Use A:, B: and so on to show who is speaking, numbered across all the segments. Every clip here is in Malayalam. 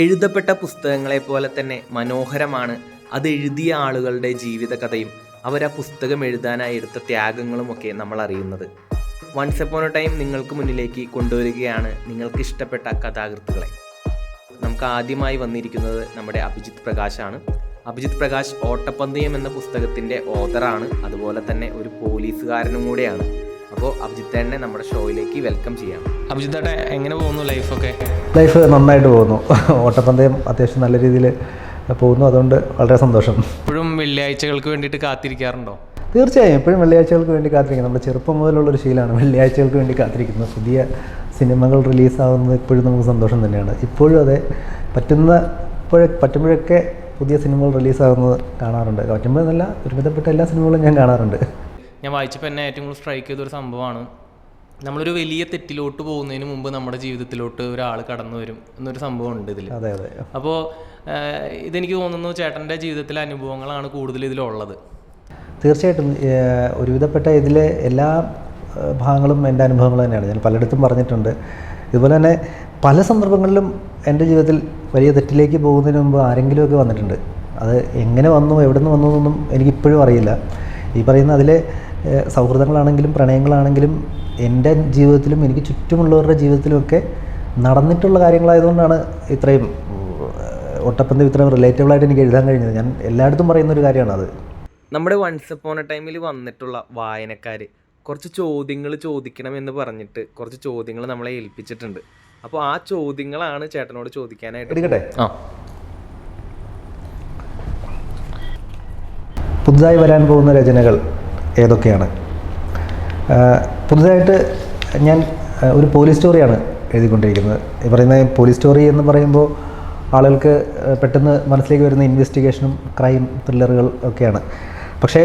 A: എഴുതപ്പെട്ട പുസ്തകങ്ങളെപ്പോലെ തന്നെ മനോഹരമാണ് അത് എഴുതിയ ആളുകളുടെ ജീവിതകഥയും അവർ ആ പുസ്തകം എഴുതാനായി എടുത്ത ത്യാഗങ്ങളുമൊക്കെ നമ്മൾ അറിയുന്നത്. വൺസ് അപ്പോൺ എ ടൈം നിങ്ങൾക്ക് മുന്നിലേക്ക് കൊണ്ടുവരികയാണ് നിങ്ങൾക്ക് ഇഷ്ടപ്പെട്ട കഥാകൃത്തുക്കളെ. നമുക്ക് ആദ്യമായി വന്നിരിക്കുന്നത് നമ്മുടെ അഭിജിത്ത് പ്രകാശാണ്. അഭിജിത്ത് പ്രകാശ് ഓട്ടപ്പന്തയം എന്ന പുസ്തകത്തിൻ്റെ ഓഥറാണ്, അതുപോലെ തന്നെ ഒരു പോലീസുകാരനും കൂടെയാണ്. അപ്പോൾ അഭിജിത്തേട്ടനെ നമ്മുടെ ഷോയിലേക്ക് വെൽക്കം ചെയ്യാം. അഭിജിത്തേട്ട, എങ്ങനെ പോകുന്നു ലൈഫൊക്കെ?
B: ലൈഫ് നന്നായിട്ട് പോകുന്നു. ഓട്ടപ്പന്തയം അത്യാവശ്യം നല്ല രീതിയിൽ പോകുന്നു, അതുകൊണ്ട് വളരെ സന്തോഷം.
A: ഇപ്പോഴും വെള്ളിയാഴ്ചകൾക്ക് വേണ്ടിയിട്ട് കാത്തിരിക്കാറുണ്ടോ?
B: തീർച്ചയായും എപ്പോഴും വെള്ളിയാഴ്ചകൾക്ക് വേണ്ടി കാത്തിരിക്കുന്നത് നമ്മുടെ ചെറുപ്പം മുതലുള്ളൊരു ശീലമാണ്. വെള്ളിയാഴ്ചകൾക്ക് വേണ്ടി കാത്തിരിക്കുന്നത്. പുതിയ സിനിമകൾ റിലീസാകുന്നത് ഇപ്പോഴും നമുക്ക് സന്തോഷം തന്നെയാണ്. ഇപ്പോഴും അതെ, പറ്റുമ്പോഴൊക്കെ പുതിയ സിനിമകൾ റിലീസാകുന്നത് കാണാറുണ്ട്. പറ്റുമ്പോഴെന്നല്ല, ഒരുവിധപ്പെട്ട എല്ലാ സിനിമകളും ഞാൻ കാണാറുണ്ട്.
A: ഞാൻ വായിച്ചപ്പോൾ എന്നെ ഏറ്റവും കൂടുതൽ സ്ട്രൈക്ക് ചെയ്തൊരു സംഭവമാണ്, നമ്മളൊരു വലിയ തെറ്റിലോട്ട് പോകുന്നതിന് മുമ്പ് നമ്മുടെ ജീവിതത്തിലോട്ട് ഒരാൾ കടന്നു വരും എന്നൊരു സംഭവം ഉണ്ട് ഇതിൽ.
B: അതെ അതെ.
A: അപ്പോൾ ഇതെനിക്ക് തോന്നുന്നു ചേട്ടൻ്റെ ജീവിതത്തിലെ അനുഭവങ്ങളാണ് കൂടുതൽ ഇതിലുള്ളത്.
B: തീർച്ചയായിട്ടും ഒരുവിധപ്പെട്ട ഇതിലെ എല്ലാ ഭാഗങ്ങളും എൻ്റെ അനുഭവങ്ങൾ തന്നെയാണ്. ഞാൻ പലയിടത്തും പറഞ്ഞിട്ടുണ്ട്. ഇതുപോലെ തന്നെ പല സന്ദർഭങ്ങളിലും എൻ്റെ ജീവിതത്തിൽ വലിയ തെറ്റിലേക്ക് പോകുന്നതിന് മുമ്പ് ആരെങ്കിലുമൊക്കെ വന്നിട്ടുണ്ട്. അത് എങ്ങനെ വന്നു, എവിടെ നിന്ന് വന്നു എന്നൊന്നും എനിക്കിപ്പോഴും അറിയില്ല. ഈ പറയുന്ന അതിലെ സൗഹൃദങ്ങളാണെങ്കിലും പ്രണയങ്ങളാണെങ്കിലും എൻ്റെ ജീവിതത്തിലും എനിക്ക് ചുറ്റുമുള്ളവരുടെ ജീവിതത്തിലുമൊക്കെ നടന്നിട്ടുള്ള കാര്യങ്ങളായതുകൊണ്ടാണ് ഇത്രയും ഒട്ടപ്പന്തം ഇത്രയും റിലേറ്റബിളായിട്ട് എനിക്ക് എഴുതാൻ കഴിഞ്ഞത്. ഞാൻ എല്ലായിടത്തും പറയുന്നൊരു കാര്യമാണത്.
A: നമ്മുടെ വൺസ് അപ്പോൺ എ ടൈമിൽ വന്നിട്ടുള്ള വായനക്കാർ കുറച്ച് ചോദ്യങ്ങൾ ചോദിക്കണമെന്ന് പറഞ്ഞിട്ട് കുറച്ച് ചോദ്യങ്ങൾ നമ്മളെ ഏൽപ്പിച്ചിട്ടുണ്ട്. അപ്പോൾ ആ ചോദ്യങ്ങളാണ് ചേട്ടനോട് ചോദിക്കാനായിട്ട്.
B: എടുക്കട്ടെ? പുതുതായി വരാൻ പോകുന്ന രചനകൾ ഏതൊക്കെയാണ്? പുതുതായിട്ട് ഞാൻ ഒരു പോലീസ് സ്റ്റോറിയാണ് എഴുതിക്കൊണ്ടിരിക്കുന്നത്. ഈ പറയുന്ന പോലീസ് സ്റ്റോറി എന്ന് പറയുമ്പോൾ ആളുകൾക്ക് പെട്ടെന്ന് മനസ്സിലേക്ക് വരുന്ന ഇൻവെസ്റ്റിഗേഷനും ക്രൈം ത്രില്ലറുകൾ ഒക്കെയാണ്. പക്ഷേ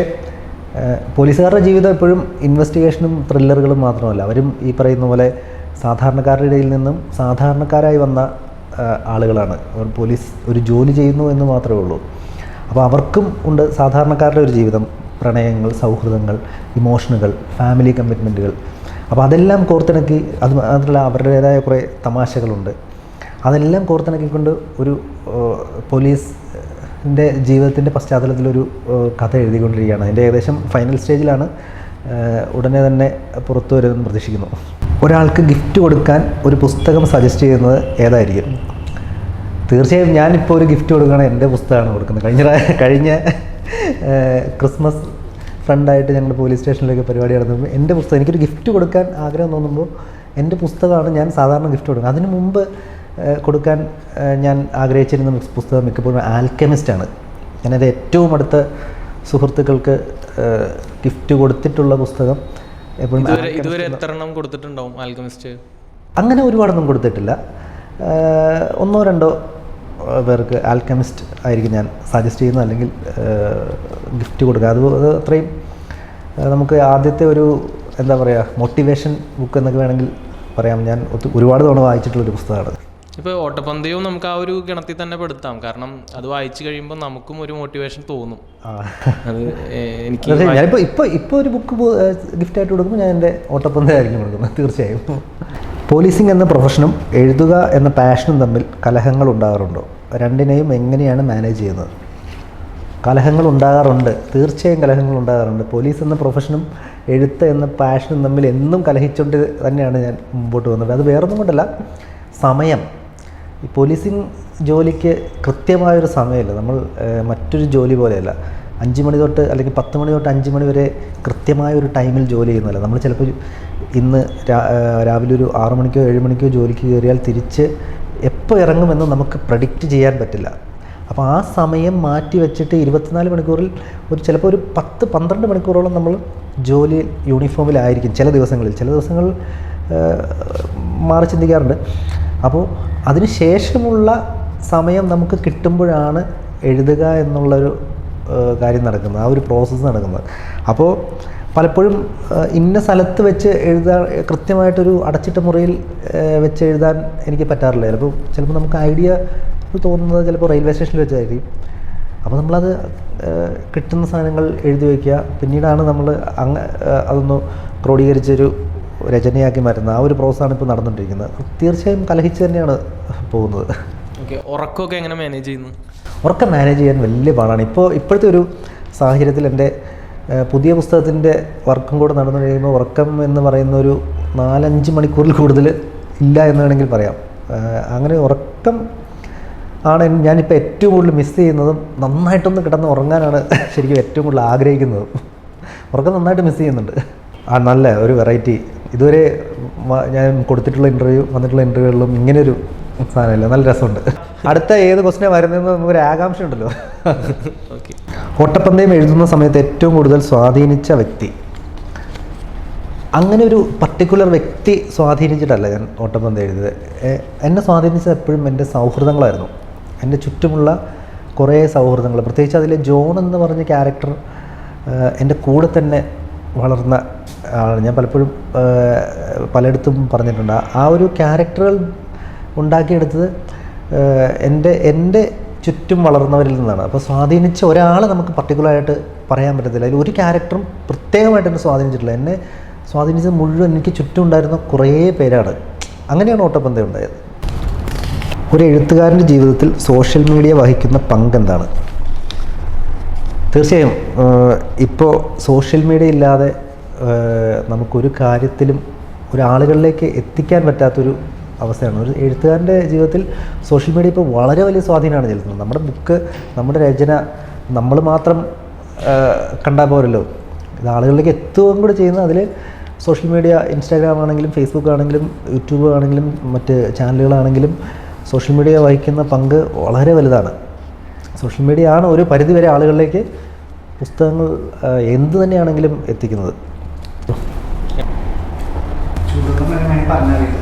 B: പോലീസുകാരുടെ ജീവിതം എപ്പോഴും ഇൻവെസ്റ്റിഗേഷനും ത്രില്ലറുകളും മാത്രമല്ല. അവരും ഈ പറയുന്ന പോലെ സാധാരണക്കാരുടെ ഇടയിൽ നിന്നും സാധാരണക്കാരായി വന്ന ആളുകളാണ്. അവർ പോലീസ് ഒരു ജോലി ചെയ്യുന്നു എന്ന് മാത്രമേ ഉള്ളൂ. അപ്പോൾ അവർക്കും ഉണ്ട് സാധാരണക്കാരുടെ ഒരു ജീവിതം, പ്രണയങ്ങൾ, സൗഹൃദങ്ങൾ, ഇമോഷനുകൾ, ഫാമിലി കമ്മിറ്റ്മെൻറ്റുകൾ. അപ്പോൾ അതെല്ലാം കോർത്തിണക്കി, അത് മാത്രമല്ല അവരുടേതായ കുറേ തമാശകളുണ്ട്. അതെല്ലാം കോർത്തിണക്കിക്കൊണ്ട് ഒരു പോലീസിൻ്റെ ജീവിതത്തിൻ്റെ പശ്ചാത്തലത്തിലൊരു കഥ എഴുതിക്കൊണ്ടിരിക്കുകയാണ്. അതിൻ്റെ ഏകദേശം ഫൈനൽ സ്റ്റേജിലാണ്. ഉടനെ തന്നെ പുറത്തു വരുമെന്ന് പ്രതീക്ഷിക്കുന്നു. ഒരാൾക്ക് ഗിഫ്റ്റ് കൊടുക്കാൻ ഒരു പുസ്തകം സജസ്റ്റ് ചെയ്യുന്നത് ഏതായിരിക്കും? തീർച്ചയായും ഞാനിപ്പോൾ ഒരു ഗിഫ്റ്റ് കൊടുക്കുകയാണെങ്കിൽ എൻ്റെ പുസ്തകമാണ് കൊടുക്കുന്നത്. കഴിഞ്ഞ ക്രിസ്മസ് ഫ്രണ്ടായിട്ട് ഞങ്ങൾ പോലീസ് സ്റ്റേഷനിലേക്ക് പരിപാടി നടത്തുമ്പോൾ എൻ്റെ പുസ്തകം, എനിക്കൊരു ഗിഫ്റ്റ് കൊടുക്കാൻ ആഗ്രഹം തോന്നുമ്പോൾ എൻ്റെ പുസ്തകമാണ് ഞാൻ സാധാരണ ഗിഫ്റ്റ് കൊടുക്കുന്നത്. അതിനു മുമ്പ് കൊടുക്കാൻ ഞാൻ ആഗ്രഹിച്ചിരുന്ന പുസ്തകം മിക്കപ്പോഴും ആൽക്കെമിസ്റ്റാണ്. ഞാനത് ഏറ്റവും അടുത്ത സുഹൃത്തുക്കൾക്ക് ഗിഫ്റ്റ് കൊടുത്തിട്ടുള്ള പുസ്തകം. എപ്പോഴും
A: ഇതുവരെ എത്ര എണ്ണം കൊടുത്തിട്ടുണ്ടാവും ആൽക്കെമിസ്റ്റ്?
B: അങ്ങനെ ഒരുപാടൊന്നും കൊടുത്തിട്ടില്ല. 1-2 പേർക്ക് ആൽക്കെമിസ്റ്റ് ആയിരിക്കും ഞാൻ സജസ്റ്റ് ചെയ്യുന്നത്, അല്ലെങ്കിൽ ഗിഫ്റ്റ് കൊടുക്കുക. അത് അത്രയും നമുക്ക് ആദ്യത്തെ ഒരു എന്താ പറയുക, മോട്ടിവേഷൻ ബുക്ക് എന്നൊക്കെ വേണമെങ്കിൽ പറയാം. ഞാൻ ഒരുപാട് തവണ വായിച്ചിട്ടുള്ളൊരു പുസ്തകമാണ്.
A: ഇപ്പോൾ ഓട്ടപ്പന്തയവും നമുക്ക് ആ ഒരു ഗണത്തിൽ തന്നെ പെടുത്താം. കാരണം അത് വായിച്ചു കഴിയുമ്പോൾ നമുക്കും ഒരു മോട്ടിവേഷൻ തോന്നും. അത് എനിക്ക്
B: ഇപ്പോൾ ഒരു ബുക്ക് ഗിഫ്റ്റായിട്ട് കൊടുക്കുമ്പോൾ ഞാൻ എൻ്റെ ഓട്ടപ്പന്തയമായിരിക്കും കൊടുക്കുന്നത്. തീർച്ചയായും. പോലീസിംഗ് എന്ന പ്രൊഫഷനും എഴുതുക എന്ന പാഷനും തമ്മിൽ കലഹങ്ങൾ ഉണ്ടാകാറുണ്ടോ? രണ്ടിനെയും എങ്ങനെയാണ് മാനേജ് ചെയ്യുന്നത്? കലഹങ്ങൾ ഉണ്ടാകാറുണ്ട്, തീർച്ചയായും കലഹങ്ങൾ ഉണ്ടാകാറുണ്ട്. പോലീസ് എന്ന പ്രൊഫഷനും എഴുത്ത് എന്ന പാഷനും തമ്മിൽ എന്നും കലഹിച്ചുകൊണ്ട് തന്നെയാണ് ഞാൻ മുമ്പോട്ട് വന്നത്. അത് വേറൊന്നും കൊണ്ടല്ല, സമയം. ഈ പോലീസിംഗ് ജോലിക്ക് കൃത്യമായൊരു സമയമില്ല. നമ്മൾ മറ്റൊരു ജോലി പോലെയല്ല. 5 മണി തൊട്ട് അല്ലെങ്കിൽ 10 മണി തൊട്ട് 5 മണി വരെ കൃത്യമായൊരു ടൈമിൽ ജോലി ചെയ്യുന്നില്ല. നമ്മൾ ചിലപ്പോൾ ഇന്ന് രാവിലെ ഒരു 6 മണിക്കോ 7 മണിക്കോ ജോലിക്ക് കയറിയാൽ തിരിച്ച് എപ്പോൾ ഇറങ്ങുമെന്ന് നമുക്ക് പ്രഡിക്റ്റ് ചെയ്യാൻ പറ്റില്ല. അപ്പോൾ ആ സമയം മാറ്റി വെച്ചിട്ട് 24 മണിക്കൂറിൽ ചിലപ്പോൾ ഒരു 10-12 മണിക്കൂറോളം നമ്മൾ ജോലി യൂണിഫോമിലായിരിക്കും ചില ദിവസങ്ങളിൽ മാറി ചിന്തിക്കാറുണ്ട്. അപ്പോൾ അതിന് ശേഷമുള്ള സമയം നമുക്ക് കിട്ടുമ്പോഴാണ് എഴുതുക എന്നുള്ളൊരു കാര്യം നടക്കുന്നത്, ആ ഒരു പ്രോസസ്സ് നടക്കുന്നത്. അപ്പോൾ പലപ്പോഴും ഇന്ന സ്ഥലത്ത് വെച്ച് എഴുതാൻ, കൃത്യമായിട്ടൊരു അടച്ചിട്ട മുറിയിൽ വെച്ച് എഴുതാൻ എനിക്ക് പറ്റാറില്ല. ചിലപ്പോൾ നമുക്ക് ഐഡിയ തോന്നുന്നത് ചിലപ്പോൾ റെയിൽവേ സ്റ്റേഷനിൽ വെച്ചായിരിക്കും. അപ്പോൾ നമ്മളത് കിട്ടുന്ന സാധനങ്ങൾ എഴുതി വയ്ക്കുക. പിന്നീടാണ് നമ്മൾ അതൊന്ന് ക്രോഡീകരിച്ചൊരു രചനയാക്കി മാറ്റുന്നത്. ആ ഒരു പ്രോസസ്സാണ് ഇപ്പോൾ നടന്നുകൊണ്ടിരിക്കുന്നത്. തീർച്ചയായും കലഹിച്ച് തന്നെയാണ് പോകുന്നത്.
A: ഓക്കെ, ഉറക്കമൊക്കെ എങ്ങനെ മാനേജ് ചെയ്യുന്നു?
B: ഉറക്കം മാനേജ് ചെയ്യാൻ വലിയ പാടാണ്. ഇപ്പോഴത്തെ ഒരു സാഹചര്യത്തിൽ എൻ്റെ പുതിയ പുസ്തകത്തിൻ്റെ വർക്കും കൂടെ നടന്നു കഴിയുമ്പോൾ ഉറക്കം എന്ന് പറയുന്ന ഒരു 4-5 മണിക്കൂറിൽ കൂടുതൽ ഇല്ല എന്ന് വേണമെങ്കിൽ പറയാം. അങ്ങനെ ഉറക്കം ആണ് ഞാനിപ്പോൾ ഏറ്റവും കൂടുതൽ മിസ് ചെയ്യുന്നതും നന്നായിട്ടൊന്ന് കിടന്ന് ഉറങ്ങാനാണ് ശരിക്കും ഏറ്റവും കൂടുതൽ ആഗ്രഹിക്കുന്നതും. ഉറക്കം നന്നായിട്ട് മിസ് ചെയ്യുന്നുണ്ട്. നല്ല ഒരു വെറൈറ്റി ഇതുവരെ ഞാൻ വന്നിട്ടുള്ള ഇൻ്റർവ്യൂകളിലും ഇങ്ങനെയൊരു സാധനമില്ല. നല്ല രസമുണ്ട്. അടുത്ത ഏത് ക്വസ്റ്റിനാണ് വരുന്നതെന്ന് നമുക്കൊരു ആകാംക്ഷ ഉണ്ടല്ലോ.
A: ഓക്കെ,
B: ഓട്ടപ്പന്തയം എഴുതുന്ന സമയത്ത് ഏറ്റവും കൂടുതൽ സ്വാധീനിച്ച വ്യക്തി, അങ്ങനെ ഒരു പർട്ടിക്കുലർ വ്യക്തി സ്വാധീനിച്ചിട്ടല്ല ഞാൻ ഓട്ടപ്പന്തയം എഴുതിയത്. എന്നെ സ്വാധീനിച്ചത് എപ്പോഴും എൻ്റെ സൗഹൃദങ്ങളായിരുന്നു. എൻ്റെ ചുറ്റുമുള്ള കുറേ സൗഹൃദങ്ങൾ, പ്രത്യേകിച്ച് അതിലെ ജോൺ എന്ന് പറഞ്ഞ ക്യാരക്ടർ എൻ്റെ കൂടെ തന്നെ വളർന്ന ആളാണ്. ഞാൻ പലപ്പോഴും പലയിടത്തും പറഞ്ഞിട്ടുണ്ട്, ആ ഒരു ക്യാരക്ടറുകൾ ഉണ്ടാക്കിയെടുത്തത് എൻ്റെ ചുറ്റും വളർന്നവരിൽ നിന്നാണ്. അപ്പോൾ സ്വാധീനിച്ച ഒരാളെ നമുക്ക് പർട്ടിക്കുലറായിട്ട് പറയാൻ പറ്റത്തില്ല. അതിൽ ഒരു ക്യാരക്ടറും പ്രത്യേകമായിട്ട് എന്നെ സ്വാധീനിച്ചിട്ടില്ല. എന്നെ സ്വാധീനിച്ചത് മുഴുവൻ എനിക്ക് ചുറ്റും ഉണ്ടായിരുന്ന കുറേ പേരാണ്. അങ്ങനെയാണ് ഓട്ടപ്പന്തയം ഉണ്ടായത്. ഒരു എഴുത്തുകാരൻ്റെ ജീവിതത്തിൽ സോഷ്യൽ മീഡിയ വഹിക്കുന്ന പങ്ക് എന്താണ്? തീർച്ചയായും ഇപ്പോൾ സോഷ്യൽ മീഡിയ ഇല്ലാതെ നമുക്കൊരു കാര്യത്തിലും ഒരാളുകളിലേക്ക് എത്തിക്കാൻ പറ്റാത്തൊരു അവസ്ഥയാണ്. ഒരു എഴുത്തുകാരൻ്റെ ജീവിതത്തിൽ സോഷ്യൽ മീഡിയ ഇപ്പോൾ വളരെ വലിയ സ്വാധീനമാണ് ചെലുത്തുന്നത്. നമ്മുടെ ബുക്ക്, നമ്മുടെ രചന നമ്മൾ മാത്രം കണ്ടാൽ പോരല്ലോ, ഇത് ആളുകളിലേക്ക് എത്തുകയും കൂടെ ചെയ്യുന്നത് അതിൽ സോഷ്യൽ മീഡിയ, ഇൻസ്റ്റാഗ്രാം ആണെങ്കിലും ഫേസ്ബുക്ക് ആണെങ്കിലും യൂട്യൂബ് ആണെങ്കിലും മറ്റ് ചാനലുകളാണെങ്കിലും സോഷ്യൽ മീഡിയ വഹിക്കുന്ന പങ്ക് വളരെ വലുതാണ്. സോഷ്യൽ മീഡിയ ആണ് ഒരു പരിധിവരെ ആളുകളിലേക്ക് പുസ്തകങ്ങൾ എന്ത് തന്നെയാണെങ്കിലും എത്തിക്കുന്നത്.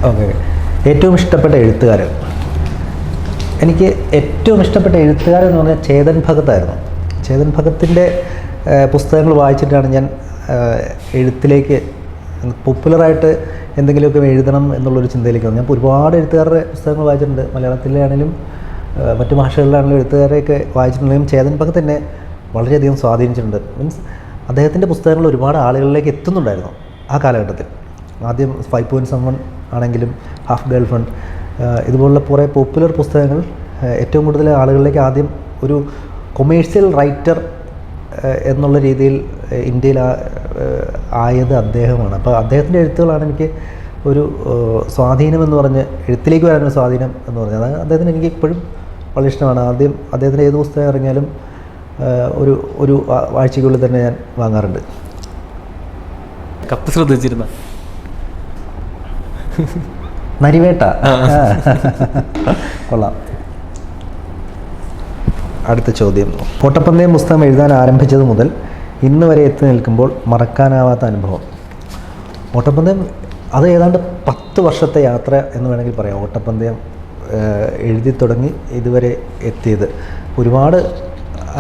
B: ഓക്കെ, ഏറ്റവും ഇഷ്ടപ്പെട്ട എഴുത്തുകാരൻ. എനിക്ക് ഏറ്റവും ഇഷ്ടപ്പെട്ട എഴുത്തുകാരൻ എന്ന് പറഞ്ഞാൽ ചേതൻ ഭഗത്തായിരുന്നു. ചേതൻ ഭഗത്തിൻ്റെ പുസ്തകങ്ങൾ വായിച്ചിട്ടാണ് ഞാൻ എഴുത്തിലേക്ക് പോപ്പുലറായിട്ട് എന്തെങ്കിലുമൊക്കെ എഴുതണം എന്നുള്ളൊരു ചിന്തയിലേക്ക് വന്നു. ഞാൻ ഒരുപാട് എഴുത്തുകാരുടെ പുസ്തകങ്ങൾ വായിച്ചിട്ടുണ്ട്. മലയാളത്തിലാണെങ്കിലും മറ്റു ഭാഷകളിലാണെങ്കിലും എഴുത്തുകാരെയൊക്കെ വായിച്ചിട്ടുണ്ടെങ്കിലും ചേതൻ ഭഗത്ത് എന്നെ വളരെയധികം സ്വാധീനിച്ചിട്ടുണ്ട്. മീൻസ് അദ്ദേഹത്തിൻ്റെ പുസ്തകങ്ങൾ ഒരുപാട് ആളുകളിലേക്ക് എത്തുന്നുണ്ടായിരുന്നു ആ കാലഘട്ടത്തിൽ. ആദ്യം 5.7 ആണെങ്കിലും ഹാഫ് ഗേൾ ഫ്രണ്ട്, ഇതുപോലുള്ള കുറേ പോപ്പുലർ പുസ്തകങ്ങൾ ഏറ്റവും കൂടുതൽ ആളുകളിലേക്ക് ആദ്യം ഒരു കൊമേഴ്സ്യൽ റൈറ്റർ എന്നുള്ള രീതിയിൽ ഇന്ത്യയിൽ ആയത് അദ്ദേഹമാണ്. അപ്പോൾ അദ്ദേഹത്തിൻ്റെ എഴുത്തുകളാണ് എനിക്ക് ഒരു സ്വാധീനം എന്ന് പറഞ്ഞ്, എഴുത്തിലേക്ക് വരാനൊരു സ്വാധീനം എന്ന് പറഞ്ഞത്. അത് അദ്ദേഹത്തിന് എനിക്ക് ഇപ്പോഴും വളരെ ഇഷ്ടമാണ്. ആദ്യം അദ്ദേഹത്തിൻ്റെ ഏത് പുസ്തകം ഇറങ്ങിയാലും ഒരു ആഴ്ചയ്ക്കുള്ളിൽ തന്നെ ഞാൻ വാങ്ങാറുണ്ട്.
A: കപ്പ് ശ്രദ്ധിച്ചിരുന്ന
B: നരിവേട്ട കൊള്ളാം. അടുത്ത ചോദ്യം, ഓട്ടപ്പന്തയം പുസ്തകം എഴുതാൻ ആരംഭിച്ചത് മുതൽ ഇന്ന് വരെ എത്തി നിൽക്കുമ്പോൾ മറക്കാനാവാത്ത അനുഭവം. ഓട്ടപ്പന്തയം അത് ഏതാണ്ട് 10 വർഷത്തെ യാത്ര എന്ന് വേണമെങ്കിൽ പറയാം. ഓട്ടപ്പന്തയം എഴുതി തുടങ്ങി ഇതുവരെ എത്തിയത് ഒരുപാട്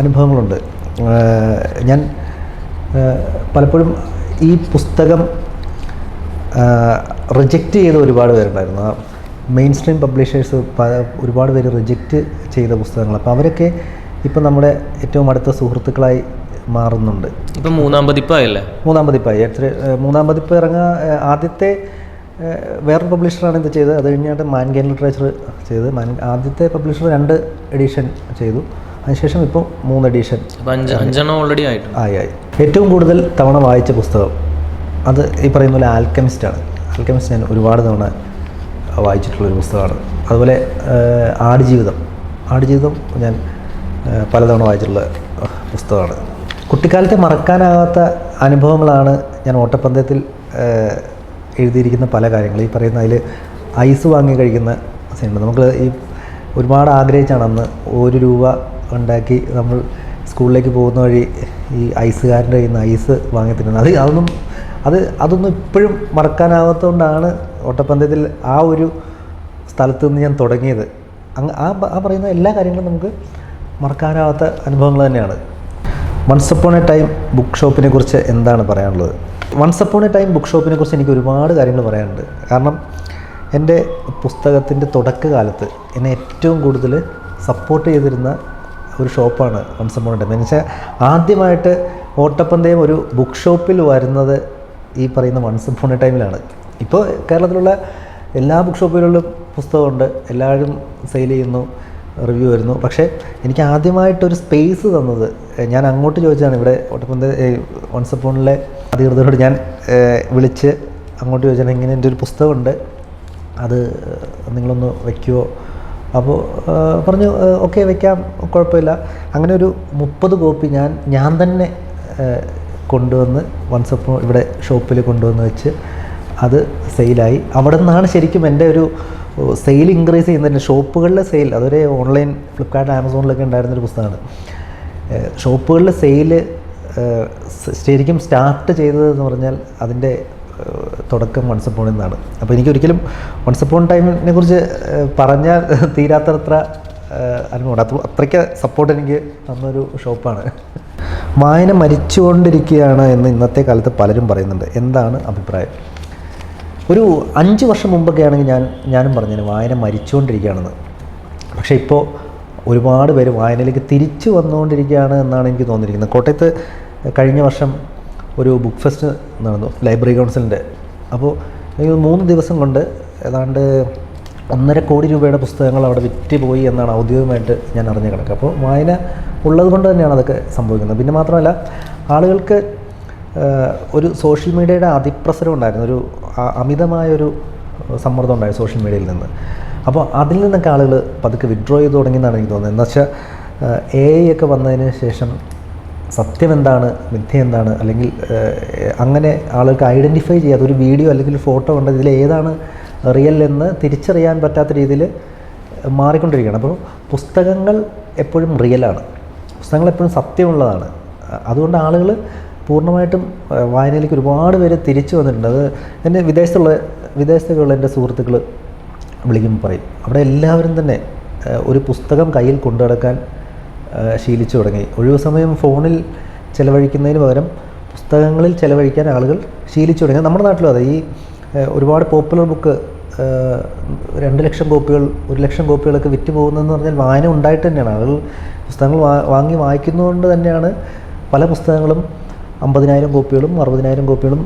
B: അനുഭവങ്ങളുണ്ട്. ഞാൻ പലപ്പോഴും ഈ പുസ്തകം റിജക്റ്റ് ചെയ്ത ഒരുപാട് പേരുണ്ടായിരുന്നു. മെയിൻ സ്ട്രീം പബ്ലിഷേഴ്സ് ഒരുപാട് പേര് റിജക്റ്റ് ചെയ്ത പുസ്തകങ്ങൾ. അപ്പോൾ അവരൊക്കെ ഇപ്പം നമ്മുടെ ഏറ്റവും അടുത്ത സുഹൃത്തുക്കളായി മാറുന്നുണ്ട്.
A: ഇപ്പം 3-ാം പതിപ്പായല്ലേ?
B: 3-ാം പതിപ്പായി. 3-ാം പതിപ്പ് ഇറങ്ങാൻ ആദ്യത്തെ വേറൊരു പബ്ലിഷറാണ് ഇത് ചെയ്തത്. അത് കഴിഞ്ഞായിട്ട് മാൻഗെയിൻ ലിറ്ററേച്ചർ ചെയ്ത് ആദ്യത്തെ പബ്ലിഷർ 2 എഡിഷൻ ചെയ്തു. അതിനുശേഷം ഇപ്പോൾ 3 എഡിഷൻ,
A: 5 ഓൾറെഡി ആയി.
B: ഏറ്റവും കൂടുതൽ തവണ വായിച്ച പുസ്തകം അത് ഈ പറയുന്ന പോലെ ആൽക്കെമിസ്റ്റാണ്. ആൽക്കെമിസ്റ്റ് ഞാൻ ഒരുപാട് തവണ വായിച്ചിട്ടുള്ളൊരു പുസ്തകമാണ്. അതുപോലെ ആടുജീവിതം ഞാൻ പലതവണ വായിച്ചിട്ടുള്ള പുസ്തകമാണ്. കുട്ടിക്കാലത്തെ മറക്കാനാകാത്ത അനുഭവങ്ങളാണ് ഞാൻ ഓട്ടപ്പന്തയത്തിൽ എഴുതിയിരിക്കുന്ന പല കാര്യങ്ങൾ. ഈ പറയുന്ന അതിൽ ഐസ് വാങ്ങി കഴിക്കുന്ന സീനുണ്ട്. നമുക്ക് ഈ ഒരുപാട് ആഗ്രഹിച്ചാണ് അന്ന് 1 രൂപ ഉണ്ടാക്കി നമ്മൾ സ്കൂളിലേക്ക് പോകുന്ന വഴി ഈ ഐസുകാരൻ്റെ കയ്യിൽ നിന്ന് ഐസ് വാങ്ങി തിന്നുന്നത്. അതൊന്നും ഇപ്പോഴും മറക്കാനാവാത്തതുകൊണ്ടാണ് ഓട്ടപ്പന്തയത്തിൽ ആ ഒരു സ്ഥലത്ത് നിന്ന് ഞാൻ തുടങ്ങിയത്. ആ പറയുന്ന എല്ലാ കാര്യങ്ങളും നമുക്ക് മറക്കാനാവാത്ത അനുഭവങ്ങൾ തന്നെയാണ്. Once upon a time book ഷോപ്പിനെ കുറിച്ച് എന്താണ് പറയാനുള്ളത്? Once upon a time book ഷോപ്പിനെ കുറിച്ച് എനിക്ക് ഒരുപാട് കാര്യങ്ങൾ പറയാനുണ്ട്. കാരണം എൻ്റെ പുസ്തകത്തിൻ്റെ തുടക്കകാലത്ത് എന്നെ ഏറ്റവും കൂടുതൽ സപ്പോർട്ട് ചെയ്തിരുന്ന ഒരു ഷോപ്പാണ് വൺസ് അപ്പോൺ എ ടൈം. എന്നുവെച്ചാൽ ആദ്യമായിട്ട് ഓട്ടപ്പന്തയം ഒരു ബുക്ക് ഷോപ്പിൽ വരുന്നത് ഈ പറയുന്ന വൺസ് അപ്പോൺ എ ടൈമിലാണ്. ഇപ്പോൾ കേരളത്തിലുള്ള എല്ലാ ബുക്ക് ഷോപ്പുകളിലും പുസ്തകമുണ്ട്, എല്ലാവരും സെയിൽ ചെയ്യുന്നു. റിവ്യൂ വരുന്നു. പക്ഷേ എനിക്ക് ആദ്യമായിട്ടൊരു സ്പേസ് തന്നത്, ഞാൻ അങ്ങോട്ട് ചോദിച്ചതാണ്, ഇവിടെ ഓട്ടപ്പന്ത് വൺസ് അപ്പോണിലെ അധികൃതരോട് ഞാൻ വിളിച്ച് അങ്ങോട്ട് ചോദിച്ചാൽ ഇങ്ങനെ എൻ്റെ ഒരു പുസ്തകമുണ്ട്, അത് നിങ്ങളൊന്ന് വയ്ക്കുമോ? അപ്പോൾ പറഞ്ഞു ഓക്കെ വയ്ക്കാം, കുഴപ്പമില്ല. അങ്ങനെ ഒരു 30 കോപ്പി ഞാൻ തന്നെ കൊണ്ടുവന്ന് വൺസ് അപ്പോൺ ഇവിടെ ഷോപ്പിൽ കൊണ്ടുവന്ന് വെച്ച് അത് സെയിലായി. അവിടെ നിന്നാണ് ശരിക്കും എൻ്റെ ഒരു സെയിൽ ഇൻക്രീസ് ചെയ്യുന്നതിന്. ഷോപ്പുകളിലെ സെയിൽ, അതൊരു ഓൺലൈൻ ഫ്ലിപ്കാർട്ട് ആമസോണിലൊക്കെ ഉണ്ടായിരുന്നൊരു പുസ്തകമാണ്. ഷോപ്പുകളിലെ സെയിൽ ശരിക്കും സ്റ്റാർട്ട് ചെയ്തതെന്ന് പറഞ്ഞാൽ അതിൻ്റെ തുടക്കം വൺസ് അപ്പോണിൽ നിന്നാണ്. അപ്പോൾ എനിക്കൊരിക്കലും വൺസ് അപ്പോൺ ടൈമിനെ കുറിച്ച് പറഞ്ഞാൽ തീരാത്തത്ര അനുഭവമുണ്ട്. അത്രയ്ക്ക് സപ്പോർട്ട് എനിക്ക് തന്നൊരു ഷോപ്പാണ്. വായന മരിച്ചുകൊണ്ടിരിക്കുകയാണ് എന്ന് ഇന്നത്തെ കാലത്ത് പലരും പറയുന്നുണ്ട്. എന്താണ് അഭിപ്രായം? ഒരു 5 വർഷം മുമ്പൊക്കെ ആണെങ്കിൽ ഞാനും പറഞ്ഞേനെ വായന മരിച്ചുകൊണ്ടിരിക്കുകയാണെന്ന്. പക്ഷേ ഇപ്പോൾ ഒരുപാട് പേര് വായനയിലേക്ക് തിരിച്ചു വന്നുകൊണ്ടിരിക്കുകയാണ് എന്നാണ് എനിക്ക് തോന്നിയിരിക്കുന്നത്. കോട്ടയത്ത് കഴിഞ്ഞ വർഷം ഒരു ബുക്ക് ഫെസ്റ്റ് നടന്നു, ലൈബ്രറി കൗൺസിലിൻ്റെ. അപ്പോൾ 3 ദിവസം കൊണ്ട് ഏതാണ്ട് 1.5 കോടി രൂപയുടെ പുസ്തകങ്ങൾ അവിടെ വിറ്റ് പോയി എന്നാണ് ഔദ്യോഗികമായിട്ട് ഞാൻ അറിഞ്ഞ കണക്ക്. അപ്പോൾ വായന ഉള്ളത് കൊണ്ട് തന്നെയാണ് അതൊക്കെ സംഭവിക്കുന്നത്. പിന്നെ മാത്രമല്ല, ആളുകൾക്ക് ഒരു സോഷ്യൽ മീഡിയയുടെ അതിപ്രസരം ഉണ്ടായിരുന്നു, ഒരു അമിതമായൊരു സമ്മർദ്ദം ഉണ്ടായിരുന്നു സോഷ്യൽ മീഡിയയിൽ നിന്ന്. അപ്പോൾ അതിൽ നിന്നൊക്കെ ആളുകൾ പതുക്കെ വിഡ്രോ ചെയ്ത് തുടങ്ങിയെന്നാണ് എനിക്ക് തോന്നുന്നത്. എന്ന് വെച്ചാൽ AI ഒക്കെ വന്നതിന് ശേഷം സത്യം എന്താണ്, മിഥ്യ എന്താണ്, അല്ലെങ്കിൽ അങ്ങനെ ആളുകൾക്ക് ഐഡൻറ്റിഫൈ ചെയ്യാതെ ഒരു വീഡിയോ അല്ലെങ്കിൽ ഫോട്ടോ ഉണ്ട് ഇതിൽ ഏതാണ് റിയൽ എന്ന് തിരിച്ചറിയാൻ പറ്റാത്ത രീതിയിൽ മാറിക്കൊണ്ടിരിക്കുകയാണ്. അപ്പോൾ പുസ്തകങ്ങൾ എപ്പോഴും റിയലാണ്, പുസ്തകങ്ങൾ എപ്പോഴും സത്യമുള്ളതാണ്. അതുകൊണ്ട് ആളുകൾ പൂർണ്ണമായിട്ടും വായനയിലേക്ക് ഒരുപാട് പേര് തിരിച്ചു വന്നിട്ടുണ്ട്. അത് എൻ്റെ വിദേശത്തുള്ള എൻ്റെ സുഹൃത്തുക്കൾ വിളിക്കുമ്പോൾ പറയും, അവിടെ എല്ലാവരും തന്നെ ഒരു പുസ്തകം കയ്യിൽ കൊണ്ടു നടക്കാൻ ശീലിച്ചു തുടങ്ങി. ഒഴിവു സമയം ഫോണിൽ ചിലവഴിക്കുന്നതിന് പകരം പുസ്തകങ്ങളിൽ ചിലവഴിക്കാൻ ആളുകൾ ശീലിച്ചു തുടങ്ങി. നമ്മുടെ നാട്ടിലും അതെ. ഈ ഒരുപാട് പോപ്പുലർ ബുക്ക് 2 ലക്ഷം കോപ്പികൾ 1 ലക്ഷം കോപ്പികളൊക്കെ വിറ്റ് പോകുന്നതെന്ന് പറഞ്ഞാൽ വായന ഉണ്ടായിട്ട് തന്നെയാണ്. ആളുകൾ പുസ്തകങ്ങൾ വാങ്ങി വായിക്കുന്നതുകൊണ്ട് തന്നെയാണ് പല പുസ്തകങ്ങളും 50,000 കോപ്പികളും 60,000 കോപ്പികളും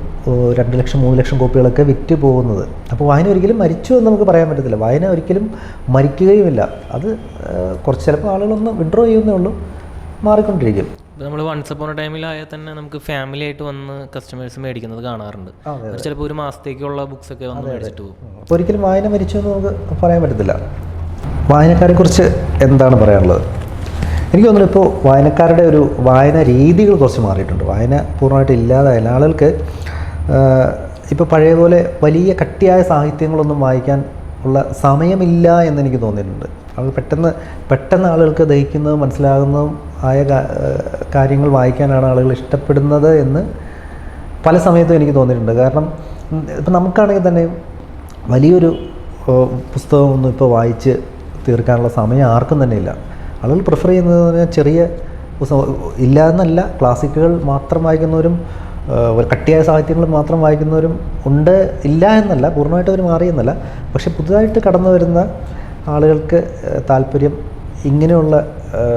B: 2 ലക്ഷം 3 ലക്ഷം കോപ്പികളൊക്കെ വിറ്റ് പോകുന്നത്. അപ്പോൾ വായന ഒരിക്കലും മരിച്ചു എന്ന് നമുക്ക് പറയാൻ പറ്റത്തില്ല. വായന ഒരിക്കലും മരിക്കുകയുമില്ല. അത് കുറച്ച് ചിലപ്പോൾ ആളുകളൊന്ന് വിഡ്രോ ചെയ്യുന്നേ ഉള്ളൂ, മാറിക്കൊണ്ടിരിക്കും.
A: ഇപ്പോൾ നമ്മൾ വൺസ് അപ്പോൺ ടൈമിലായാൽ തന്നെ നമുക്ക് ഫാമിലി ആയിട്ട് വന്ന് കസ്റ്റമേഴ്സ് മേടിക്കുന്നത് കാണാറുണ്ട്. ചിലപ്പോൾ ഒരു മാസത്തേക്കുള്ള ബുക്സൊക്കെ വന്ന് മേടിച്ചിട്ട് പോകും.
B: ഒരിക്കലും വായന മരിച്ചു എന്ന് നമുക്ക് പറയാൻ പറ്റത്തില്ല. വായനക്കാരെക്കുറിച്ച് എന്താണ് പറയാനുള്ളത്? എനിക്ക് തോന്നുന്നു ഇപ്പോൾ വായനക്കാരുടെ ഒരു വായന രീതികൾ കുറച്ച് മാറിയിട്ടുണ്ട്. വായന പൂർണ്ണമായിട്ട് ഇല്ലാതായാലും ആളുകൾക്ക് ഇപ്പോൾ പഴയ പോലെ വലിയ കട്ടിയായ സാഹിത്യങ്ങളൊന്നും വായിക്കാൻ ഉള്ള സമയമില്ല എന്നെനിക്ക് തോന്നിയിട്ടുണ്ട്. അത് പെട്ടെന്ന് ആളുകൾക്ക് ദഹിക്കുന്നതും മനസ്സിലാകുന്നതും ആയ കാര്യങ്ങൾ വായിക്കാനാണ് ആളുകൾ ഇഷ്ടപ്പെടുന്നത് എന്ന് പല സമയത്തും എനിക്ക് തോന്നിയിട്ടുണ്ട്. കാരണം ഇപ്പം നമുക്കാണെങ്കിൽ തന്നെ വലിയൊരു പുസ്തകമൊന്നും ഇപ്പോൾ വായിച്ച് തീർക്കാനുള്ള സമയം ആർക്കും തന്നെ ഇല്ല. ആളുകൾ പ്രിഫർ ചെയ്യുന്നതെന്ന് പറഞ്ഞാൽ ചെറിയ ഇല്ല എന്നല്ല, ക്ലാസിക്കുകൾ മാത്രം വായിക്കുന്നവരും കട്ടിയായ സാഹിത്യങ്ങൾ മാത്രം വായിക്കുന്നവരും ഉണ്ട്, ഇല്ല എന്നല്ല, പൂർണ്ണമായിട്ട് അവർ മാറിയെന്നല്ല. പക്ഷെ പുതുതായിട്ട് കടന്നു വരുന്ന ആളുകൾക്ക് താല്പര്യം ഇങ്ങനെയുള്ള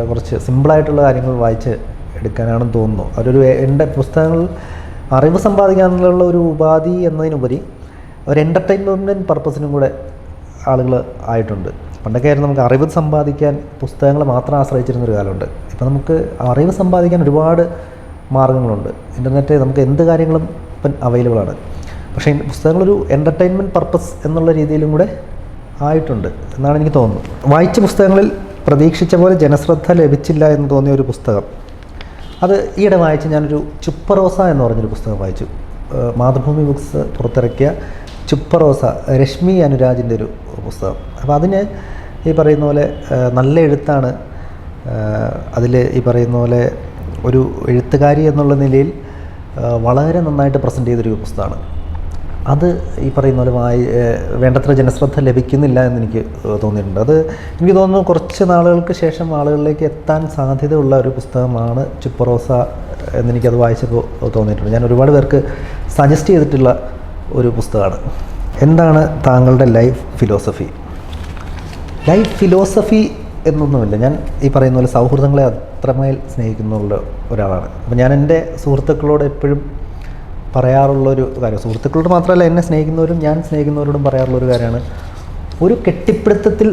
B: കുറച്ച് സിമ്പിളായിട്ടുള്ള കാര്യങ്ങൾ വായിച്ച് എടുക്കാനാണെന്ന് തോന്നുന്നു. അവരൊരു എൻ്റെ പുസ്തകങ്ങൾ അറിവ് സമ്പാദിക്കാനുള്ള ഒരു ഉപാധി എന്നതിനുപരി ഒരു എൻ്റർടൈൻമെൻറ്റ് പർപ്പസിനും കൂടെ ആളുകൾ ആയിട്ടുണ്ട്. പണ്ടൊക്കെ ആയിരുന്നു നമുക്ക് അറിവ് സമ്പാദിക്കാൻ പുസ്തകങ്ങൾ മാത്രം ആശ്രയിച്ചിരുന്നൊരു കാലമുണ്ട്. ഇപ്പോൾ നമുക്ക് അറിവ് സമ്പാദിക്കാൻ ഒരുപാട് മാർഗ്ഗങ്ങളുണ്ട്. ഇൻ്റർനെറ്റ് നമുക്ക് എന്ത് കാര്യങ്ങളും ഇപ്പം അവൈലബിളാണ്. പക്ഷേ പുസ്തകങ്ങളൊരു എൻ്റർടൈൻമെൻറ്റ് പർപ്പസ് എന്നുള്ള രീതിയിലും കൂടെ ആയിട്ടുണ്ട് എന്നാണ് എനിക്ക് തോന്നുന്നത്. വായിച്ച പുസ്തകങ്ങളിൽ പ്രതീക്ഷിച്ച പോലെ ജനശ്രദ്ധ ലഭിച്ചില്ല എന്ന് തോന്നിയ ഒരു പുസ്തകം, അത് ഈയിടെ വായിച്ച് ഞാനൊരു ചുപ്പറോസ എന്ന് പറഞ്ഞൊരു പുസ്തകം വായിച്ചു. മാതൃഭൂമി ബുക്സ് പുറത്തിറക്കിയ ചുപ്പറോസ, രശ്മി അനുരാജിൻ്റെ ഒരു പുസ്തകം. അപ്പോൾ അതിന് ഈ പറയുന്ന പോലെ നല്ല എഴുത്താണ്. അതിൽ ഈ പറയുന്ന പോലെ ഒരു എഴുത്തുകാരി എന്നുള്ള നിലയിൽ വളരെ നന്നായിട്ട് പ്രസൻറ്റ് ചെയ്തൊരു പുസ്തകമാണ്. അത് ഈ പറയുന്ന പോലെ വേണ്ടത്ര ജനശ്രദ്ധ ലഭിക്കുന്നില്ല എന്നെനിക്ക് തോന്നിയിട്ടുണ്ട്. അത് എനിക്ക് തോന്നുന്നു കുറച്ച് നാളുകൾക്ക് ശേഷം ആളുകളിലേക്ക് എത്താൻ സാധ്യതയുള്ള ഒരു പുസ്തകമാണ് ചുപ്പറോസ എന്നെനിക്കത് വായിച്ചപ്പോൾ തോന്നിയിട്ടുണ്ട്. ഞാൻ ഒരുപാട് പേർക്ക് സജസ്റ്റ് ചെയ്തിട്ടുള്ള ഒരു പുസ്തകമാണ്. എന്താണ് താങ്കളുടെ ലൈഫ് ഫിലോസഫി? ലൈഫ് ഫിലോസഫി എന്നൊന്നുമില്ല. ഞാൻ ഈ പറയുന്ന പോലെ സൗഹൃദങ്ങളെ അത്രമേൽ സ്നേഹിക്കുന്ന ഒരാളാണ്. അപ്പോൾ ഞാൻ എൻ്റെ സുഹൃത്തുക്കളോട് എപ്പോഴും പറയാറുള്ളൊരു കാര്യം, സുഹൃത്തുക്കളോട് മാത്രമല്ല എന്നെ സ്നേഹിക്കുന്നവരും ഞാൻ സ്നേഹിക്കുന്നവരോടും പറയാറുള്ളൊരു കാര്യമാണ്, ഒരു കെട്ടിപ്പിടുത്തത്തിൽ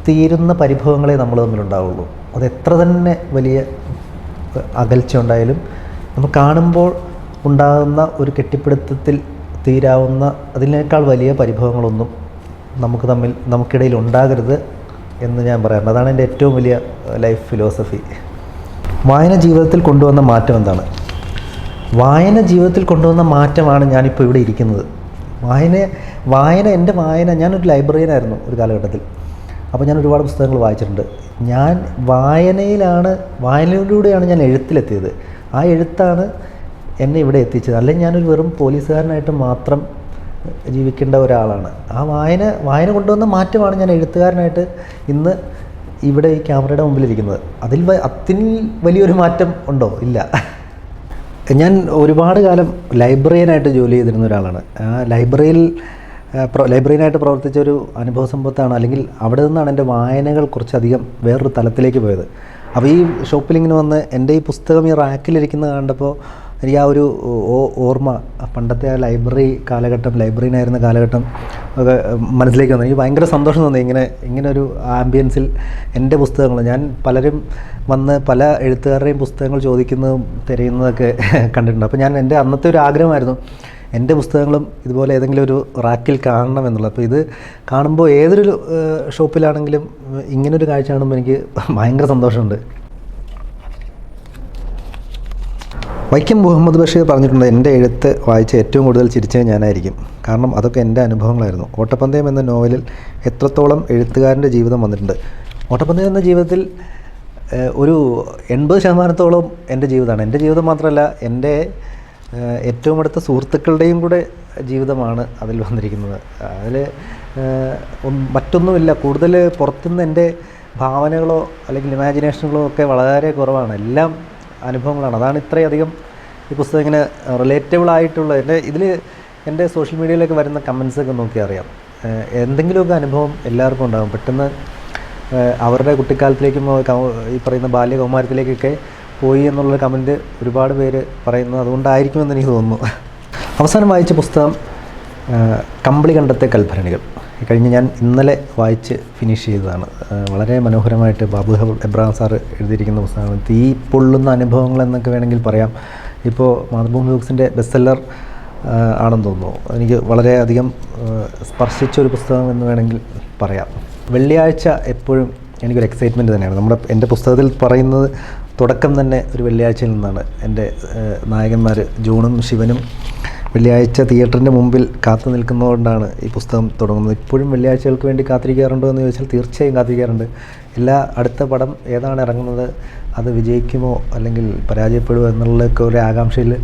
B: തീരുന്ന പരിഭവങ്ങളെ നമ്മൾ തമ്മിലുണ്ടാവുള്ളൂ. അത് എത്ര തന്നെ വലിയ അകൽച്ച ഉണ്ടായാലും നമുക്ക് കാണുമ്പോൾ ഉണ്ടാകുന്ന ഒരു കെട്ടിപ്പിടുത്തത്തിൽ തീരാവുന്ന അതിനേക്കാൾ വലിയ പരിഭവങ്ങളൊന്നും നമുക്കിടയിൽ ഉണ്ടാകരുത് എന്ന് ഞാൻ പറയാറുണ്ട്. അതാണ് എൻ്റെ ഏറ്റവും വലിയ ലൈഫ് ഫിലോസഫി. വായന ജീവിതത്തിൽ കൊണ്ടുവന്ന മാറ്റം എന്താണ്? വായന ജീവിതത്തിൽ കൊണ്ടുവന്ന മാറ്റമാണ് ഞാനിപ്പോൾ ഇവിടെ ഇരിക്കുന്നത്. എൻ്റെ വായന ഞാനൊരു ലൈബ്രറിയനായിരുന്നു ഒരു കാലഘട്ടത്തിൽ. അപ്പോൾ ഞാൻ ഒരുപാട് പുസ്തകങ്ങൾ വായിച്ചിട്ടുണ്ട്. ഞാൻ വായനയിലൂടെയാണ് ഞാൻ എഴുത്തിലെത്തിയത്. ആ എഴുത്താണ് എന്നെ ഇവിടെ എത്തിച്ചത്. അല്ലെങ്കിൽ ഞാനൊരു വെറും പോലീസുകാരനായിട്ട് മാത്രം ജീവിക്കേണ്ട ഒരാളാണ്. ആ വായന കൊണ്ടുവന്ന മാറ്റമാണ് ഞാൻ എഴുത്തുകാരനായിട്ട് ഇന്ന് ഇവിടെ ഈ ക്യാമറയുടെ മുമ്പിലിരിക്കുന്നത്. അതിൽ വലിയൊരു മാറ്റം ഉണ്ടോ? ഇല്ല. ഞാൻ ഒരുപാട് കാലം ലൈബ്രറിയനായിട്ട് ജോലി ചെയ്തിരുന്ന ഒരാളാണ്. ആ ലൈബ്രറിയനായിട്ട് പ്രവർത്തിച്ച ഒരു അനുഭവ സമ്പത്താണ്, അല്ലെങ്കിൽ അവിടെ നിന്നാണ് എൻ്റെ വായനകൾ കുറച്ചധികം വേറൊരു തലത്തിലേക്ക് പോയത്. അപ്പോൾ ഈ ഷോപ്പിലിങ്ങനെ വന്ന് എൻ്റെ ഈ പുസ്തകം ഈ റാക്കിലിരിക്കുന്നത് കണ്ടപ്പോൾ എനിക്ക് ആ ഒരു ഓർമ്മ, പണ്ടത്തെ ആ ലൈബ്രറിയനായിരുന്ന കാലഘട്ടം ഒക്കെ മനസ്സിലേക്ക് വന്നു. എനിക്ക് ഭയങ്കര സന്തോഷം തോന്നി. ഇങ്ങനെ ഒരു ആംബിയൻസിൽ എൻ്റെ പുസ്തകങ്ങൾ, ഞാൻ പലരും വന്ന് പല എഴുത്തുകാരുടെയും പുസ്തകങ്ങൾ ചോദിക്കുന്നതും തിരയുന്നതൊക്കെ കണ്ടിട്ടുണ്ട്. അപ്പോൾ എൻ്റെ അന്നത്തെ ഒരു ആഗ്രഹമായിരുന്നു എൻ്റെ പുസ്തകങ്ങളും ഇതുപോലെ ഏതെങ്കിലും ഒരു റാക്കിൽ കാണണം എന്നുള്ളത്. അപ്പോൾ ഇത് കാണുമ്പോൾ ഏതൊരു ഷോപ്പിലാണെങ്കിലും ഇങ്ങനൊരു കാഴ്ച കാണുമ്പോൾ എനിക്ക് ഭയങ്കര സന്തോഷമുണ്ട്. വൈക്കം മുഹമ്മദ് ബഷീർ പറഞ്ഞിട്ടുണ്ട്, എൻ്റെ എഴുത്ത് വായിച്ച് ഏറ്റവും കൂടുതൽ ചിരിച്ചത് ഞാനായിരിക്കും. കാരണം അതൊക്കെ എൻ്റെ അനുഭവങ്ങളായിരുന്നു. ഓട്ടപ്പന്തയം എന്ന നോവലിൽ എത്രത്തോളം എഴുത്തുകാരൻ്റെ ജീവിതം വന്നിട്ടുണ്ട്. ഓട്ടപ്പന്തയം എന്ന ജീവിതത്തിൽ ഒരു 80% എൻ്റെ ജീവിതമാണ്. എൻ്റെ ജീവിതം മാത്രമല്ല, എൻ്റെ ഏറ്റവും അടുത്ത സുഹൃത്തുക്കളുടെയും കൂടെ ജീവിതമാണ് അതിൽ വന്നിരിക്കുന്നത്. അതിൽ മറ്റൊന്നുമില്ല. കൂടുതൽ പുറത്തുനിന്ന് എൻ്റെ ഭാവനകളോ അല്ലെങ്കിൽ ഇമാജിനേഷനുകളോ ഒക്കെ വളരെ കുറവാണ്. എല്ലാം അനുഭവങ്ങളാണ്. അതാണ് ഇത്രയധികം ഈ പുസ്തകം ഇങ്ങനെ റിലേറ്റബിളായിട്ടുള്ള എൻ്റെ സോഷ്യൽ മീഡിയയിലൊക്കെ വരുന്ന കമൻസൊക്കെ നോക്കിയാൽ അറിയാം. എന്തെങ്കിലുമൊക്കെ അനുഭവം എല്ലാവർക്കും ഉണ്ടാകും. പെട്ടെന്ന് അവരുടെ കുട്ടിക്കാലത്തിലേക്കും ഈ പറയുന്ന ബാല്യകൗമാരത്തിലേക്കൊക്കെ പോയി എന്നുള്ള കമൻറ്റ് ഒരുപാട് പേര് പറയുന്നത് അതുകൊണ്ടായിരിക്കുമെന്ന് എനിക്ക് തോന്നുന്നു. അവസാനം വായിച്ച പുസ്തകം കമ്പിളി കണ്ടത്തെ കൽഭരണികൾ. കഴിഞ്ഞ് ഞാൻ ഇന്നലെ വായിച്ച് ഫിനിഷ് ചെയ്തതാണ്. വളരെ മനോഹരമായിട്ട് ബാബു എബ്രഹാം സാറ് എഴുതിയിരിക്കുന്ന പുസ്തകമാണ്. തീ പൊള്ളുന്ന അനുഭവങ്ങൾ എന്നൊക്കെ വേണമെങ്കിൽ പറയാം. ഇപ്പോൾ മാതൃഭൂമി ബുക്സിൻ്റെ ബെസ്റ്റ് സെല്ലർ ആണെന്ന് തോന്നുന്നു. എനിക്ക് വളരെയധികം സ്പർശിച്ചൊരു പുസ്തകം എന്ന് വേണമെങ്കിൽ പറയാം. വെള്ളിയാഴ്ച എപ്പോഴും എനിക്കൊരു എക്സൈറ്റ്മെൻറ്റ് തന്നെയാണ്. എൻ്റെ പുസ്തകത്തിൽ പറയുന്നത് തുടക്കം തന്നെ ഒരു വെള്ളിയാഴ്ചയിൽ നിന്നാണ്. എൻ്റെ നായകന്മാർ ജൂണും ശിവനും വെള്ളിയാഴ്ച തിയേറ്ററിൻ്റെ മുമ്പിൽ കാത്തു നിൽക്കുന്നതുകൊണ്ടാണ് ഈ പുസ്തകം തുടങ്ങുന്നത്. ഇപ്പോഴും വെള്ളിയാഴ്ചകൾക്ക് വേണ്ടി കാത്തിരിക്കാറുണ്ടോ എന്ന് ചോദിച്ചാൽ തീർച്ചയായും കാത്തിരിക്കാറുണ്ട്. അടുത്ത പടം ഏതാണ് ഇറങ്ങുന്നത്, അത് വിജയിക്കുമോ അല്ലെങ്കിൽ പരാജയപ്പെടുമോ എന്നുള്ളതൊക്കെ ഒരു ആകാംക്ഷയിൽ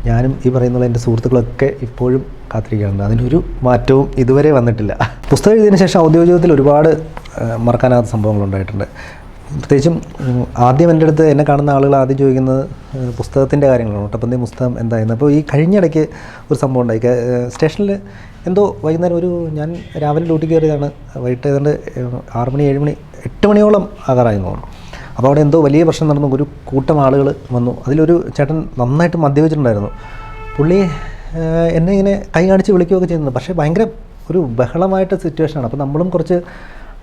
B: ഞാനും ഈ പറയുന്നുള്ള എൻ്റെ സുഹൃത്തുക്കളൊക്കെ ഇപ്പോഴും കാത്തിരിക്കാറുണ്ട്. അതിനൊരു മാറ്റവും ഇതുവരെ വന്നിട്ടില്ല. പുസ്തകം എഴുതിയതിന് ശേഷം ഔദ്യോഗിക ജീവിതത്തിൽ ഒരുപാട് മറക്കാനാകാത്ത സംഭവങ്ങളുണ്ടായിട്ടുണ്ട്. പ്രത്യേകിച്ചും ആദ്യം എൻ്റെ അടുത്ത് എന്നെ കാണുന്ന ആളുകൾ ആദ്യം ചോദിക്കുന്നത് പുസ്തകത്തിൻ്റെ കാര്യങ്ങളാണ്. ഓട്ടപ്പന്തയം പുസ്തകം എന്തായിരുന്നു. അപ്പോൾ ഈ കഴിഞ്ഞിടയ്ക്ക് ഒരു സംഭവം ഉണ്ടായി. സ്റ്റേഷനിൽ എന്തോ വൈകുന്നേരം ഞാൻ രാവിലെ ഡ്യൂട്ടി കയറിയതാണ്. വൈകിട്ട് ഏതാണ്ട് 6 മണി 7 മണി 8 മണിയോളം ആകാറായിരുന്നു തോന്നുന്നു. അപ്പോൾ അവിടെ എന്തോ വലിയ പ്രശ്നം നടന്നു. ഒരു കൂട്ടം ആളുകൾ വന്നു. അതിലൊരു ചേട്ടൻ നന്നായിട്ട് മദ്യപിച്ചിട്ടുണ്ടായിരുന്നു. പുള്ളി എന്നെ ഇങ്ങനെ കൈ കാണിച്ച് വിളിക്കുകയൊക്കെ ചെയ്യുന്നത്. പക്ഷേ ഭയങ്കര ഒരു ബഹളമായിട്ട് സിറ്റുവേഷനാണ്. അപ്പോൾ നമ്മളും കുറച്ച്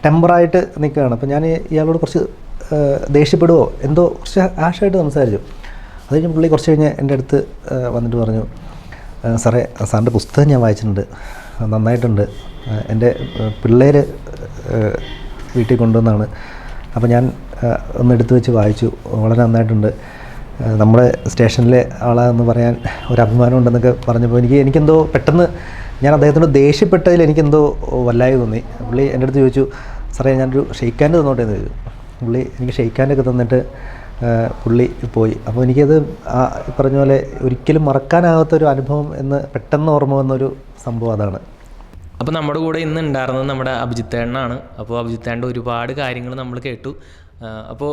B: ടെമ്പറായിട്ട് നിൽക്കുകയാണ്. അപ്പോൾ ഞാൻ ഇയാളോട് കുറച്ച് ദേഷ്യപ്പെടുവോ എന്തോ കുറച്ച് ആഷായിട്ട് സംസാരിച്ചു. അത് കഴിഞ്ഞ് പുള്ളി കുറച്ച് കഴിഞ്ഞ് എൻ്റെ അടുത്ത് വന്നിട്ട് പറഞ്ഞു, സാറേ സാറിൻ്റെ പുസ്തകം ഞാൻ വായിച്ചിട്ടുണ്ട്, നന്നായിട്ടുണ്ട്. എൻ്റെ പിള്ളേർ വീട്ടിൽ കൊണ്ടുവന്നാണ്. അപ്പോൾ ഞാൻ ഒന്ന് എടുത്തു വെച്ച് വായിച്ചു, വളരെ നന്നായിട്ടുണ്ട്. നമ്മുടെ സ്റ്റേഷനിലെ ആളാന്ന് പറയാൻ ഒരു അഭിമാനം ഉണ്ടെന്നൊക്കെ പറഞ്ഞപ്പോൾ എനിക്കെന്തോ പെട്ടെന്ന് ഞാൻ അദ്ദേഹത്തോട് ദേഷ്യപ്പെട്ടതിൽ എനിക്കെന്തോ വല്ലായി തോന്നി. പുള്ളി എൻ്റെ അടുത്ത് ചോദിച്ചു, സാറേ ഞാനൊരു ഷെയ്ക്ക് ഹാൻഡ് തന്നോട്ടെ എന്ന് ചോദിച്ചു. പുള്ളി എനിക്ക് ഷെയ്ക്ക് ഹാൻഡൊക്കെ തന്നിട്ട് പുള്ളി പോയി. അപ്പോൾ എനിക്കത് പറഞ്ഞ പോലെ ഒരിക്കലും മറക്കാനാകാത്തൊരു അനുഭവം എന്ന് പെട്ടെന്ന് ഓർമ്മ വന്നൊരു സംഭവം അതാണ്.
A: അപ്പോൾ നമ്മുടെ കൂടെ ഇന്ന് ഉണ്ടായിരുന്നത് നമ്മുടെ അഭിജിത്തേട്ടനാണ്. അപ്പോൾ അഭിജിത്തേട്ടൻ്റെ ഒരുപാട് കാര്യങ്ങൾ നമ്മൾ കേട്ടു. അപ്പോൾ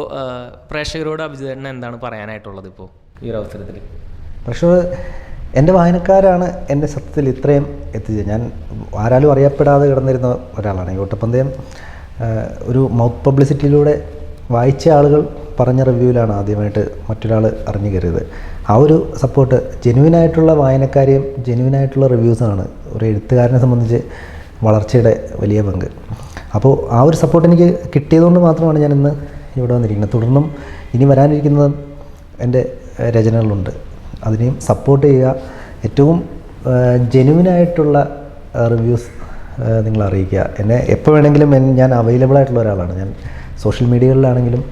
A: പ്രേക്ഷകരോട് അഭിജിത്തേട്ടന് എന്താണ് പറയാനായിട്ടുള്ളത് ഇപ്പോൾ ഈ ഒരു അവസരത്തിൽ?
B: പ്രേക്ഷകർ എൻ്റെ വായനക്കാരാണ് എൻ്റെ സത്യത്തിൽ ഇത്രയും എത്തിച്ചത്. ഞാൻ ആരാലും അറിയപ്പെടാതെ കിടന്നിരുന്ന ഒരാളാണ്. ഈ ഓട്ടപ്പന്തയം ഒരു മൗത്ത് പബ്ലിസിറ്റിയിലൂടെ വായിച്ച ആളുകൾ പറഞ്ഞ റിവ്യൂവിലാണ് ആദ്യമായിട്ട് മറ്റൊരാൾ അറിഞ്ഞു കയറിയത്. ആ ഒരു സപ്പോർട്ട്, ജെന്യുവിനായിട്ടുള്ള വായനക്കാരെയും ജെന്യുവിനായിട്ടുള്ള റിവ്യൂസാണ് ഒരു എഴുത്തുകാരനെ സംബന്ധിച്ച് വളർച്ചയുടെ വലിയ പങ്ക്. അപ്പോൾ ആ ഒരു സപ്പോർട്ട് എനിക്ക് കിട്ടിയതുകൊണ്ട് മാത്രമാണ് ഞാൻ ഇന്ന് ഇവിടെ വന്നിരിക്കുന്നത്. തുടർന്നും ഇനി വരാനിരിക്കുന്നത് എൻ്റെ രചനകളുണ്ട്. അതിനെയും സപ്പോർട്ട് ചെയ്യുക. ഏറ്റവും ജെനുവിനായിട്ടുള്ള റിവ്യൂസ് നിങ്ങൾ അറിയിക്കുക. എന്നെ എപ്പോൾ വേണമെങ്കിലും ഞാൻ അവൈലബിൾ ആയിട്ടുള്ള ഒരാളാണ്. ഞാൻ സോഷ്യൽ മീഡിയകളിലാണെങ്കിലും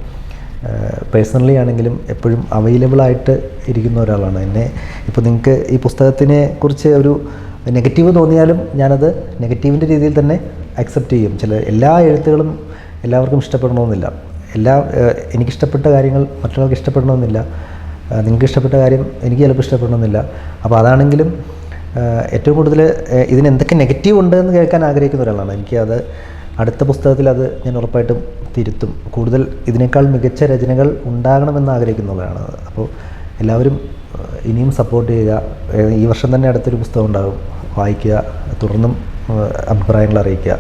B: പേഴ്സണലി ആണെങ്കിലും എപ്പോഴും അവൈലബിളായിട്ട് ഇരിക്കുന്ന ഒരാളാണ്. എന്നെ ഇപ്പോൾ നിങ്ങൾക്ക് ഈ പുസ്തകത്തിനെ കുറിച്ച് ഒരു നെഗറ്റീവ് തോന്നിയാലും ഞാനത് നെഗറ്റീവിൻ്റെ രീതിയിൽ തന്നെ അക്സെപ്റ്റ് ചെയ്യും. എല്ലാ എഴുത്തുകളും എല്ലാവർക്കും ഇഷ്ടപ്പെടണമെന്നില്ല. എനിക്കിഷ്ടപ്പെട്ട കാര്യങ്ങൾ മറ്റൊരാൾക്ക് ഇഷ്ടപ്പെടണമെന്നില്ല. നിങ്ങൾക്ക് ഇഷ്ടപ്പെട്ട കാര്യം എനിക്ക് ചിലപ്പോൾ ഇഷ്ടപ്പെടണമെന്നില്ല. അപ്പോൾ അതാണെങ്കിലും ഏറ്റവും കൂടുതൽ ഇതിന് എന്തൊക്കെ നെഗറ്റീവ് ഉണ്ട് എന്ന് കേൾക്കാൻ ആഗ്രഹിക്കുന്ന ഒരാളാണ്. എനിക്കത് അടുത്ത പുസ്തകത്തിൽ അത് ഞാൻ ഉറപ്പായിട്ടും തിരുത്തും. കൂടുതൽ ഇതിനേക്കാൾ മികച്ച രചനകൾ ഉണ്ടാകണമെന്ന് ആഗ്രഹിക്കുന്നവരാണ്. അപ്പോൾ എല്ലാവരും ഇനിയും സപ്പോർട്ട് ചെയ്യുക. ഈ വർഷം തന്നെ അടുത്തൊരു പുസ്തകം ഉണ്ടാകും, വായിക്കുക. തുടർന്നും അഭിപ്രായങ്ങൾ അറിയിക്കുക.